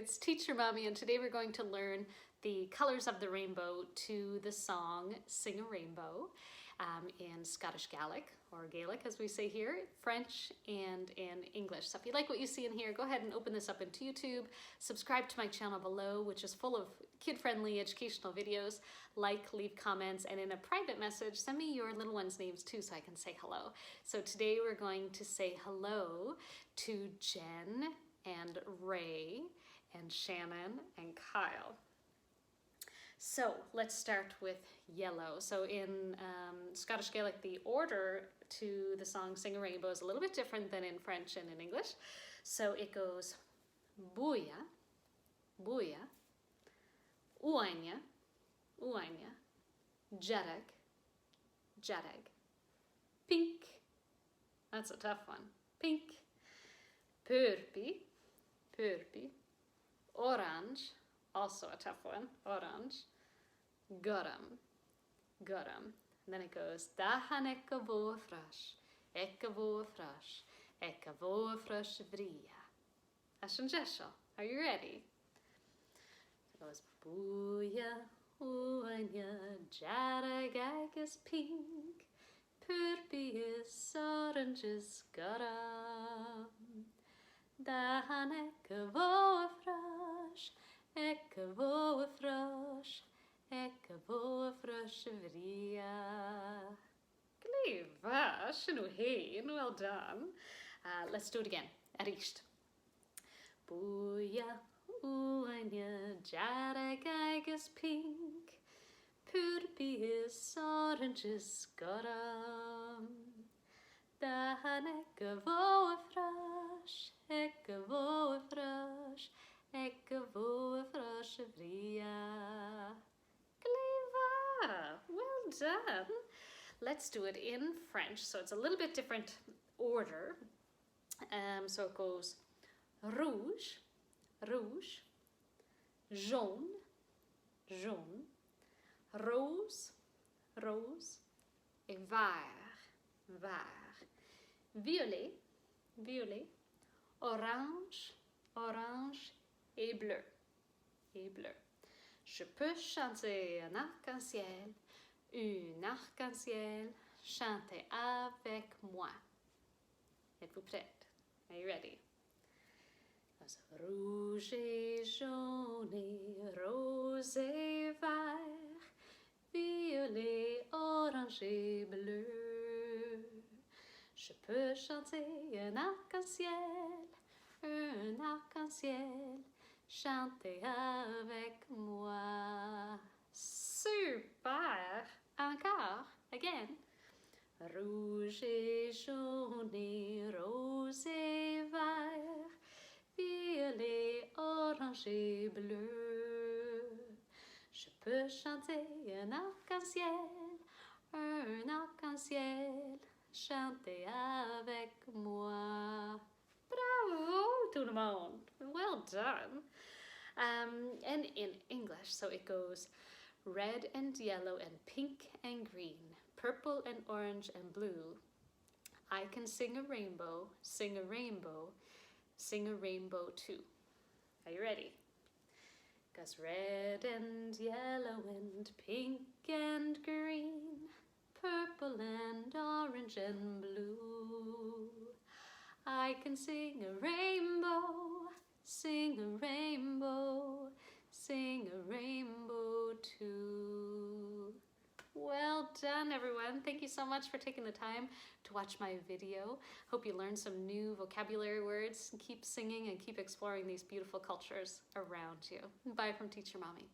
it's Teacher Mommy, and today we're going to learn the colors of the rainbow to the song Sing a Rainbow in Scottish Gaelic, or Gaelic as we say here, French, and in English. So if you like what you see in here, go ahead and open this up into YouTube, subscribe to my channel below, which is full of kid-friendly educational videos. Like, leave comments, and in a private message, send me your little ones' names too so I can say hello. So today we're going to say hello to Jen and Ray and Shannon and Kyle. So let's start with yellow. So in Scottish Gaelic, the order to the song Sing a Rainbow is a little bit different than in French and in English. So it goes Buidhe, Buidhe, uaine, uaine, dearg, dearg, pinc, that's a tough one, pinc, Purpaidh, Purpaidh, orains, also a tough one, orains, gorm, gorm. And then it goes Dathan bhogha-fhroise, bhogha-fhroise, bhrèagha. Are you ready? It goes Buidhe, uaine, dearg, agus, pinc, Purpaidh, orains, gorm. Dathan bhogha-fhroise, bhogha-fhroise, bhogha-fhroise, bhrèagha. Well done. Let's do it again. Arist. Buidhe, uaine, dearg, agus, pinc, Purpaidh, orains, gorm. Dathan bhogha-fhroise, bhogha-fhroise, bhogha-fhroise, bhrèagha. Well done. Let's do it in French. So it's a little bit different order. So it goes rouge, rouge, jaune, jaune, rose, rose, et vert, vert, violet, violet, orange, orange, et bleu, et bleu. Je peux chanter un arc-en-ciel, une arc-en-ciel, chantez avec moi. Êtes-vous prête? Are you ready? Rouge et jaune et rose et vert, violet, orange et bleu. Je peux chanter un arc-en-ciel, chantez avec moi. Super! Encore, again. Rouge et jaune et rose et vert, violet, orange et bleu. Je peux chanter un arc-en-ciel, chantez avec moi. Bravo, tout le monde. Well done. And in English, so it goes red and yellow and pink and green, purple and orange and blue. I can sing a rainbow, sing a rainbow, sing a rainbow too. Are you ready? It goes red and yellow and pink and green, purple and orange and blue. I can sing a rainbow, sing a rainbow, sing a rainbow too. Well done, everyone. Thank you so much for taking the time to watch my video. Hope you learned some new vocabulary words. Keep singing and keep exploring these beautiful cultures around you. Bye from Teacher Mommy.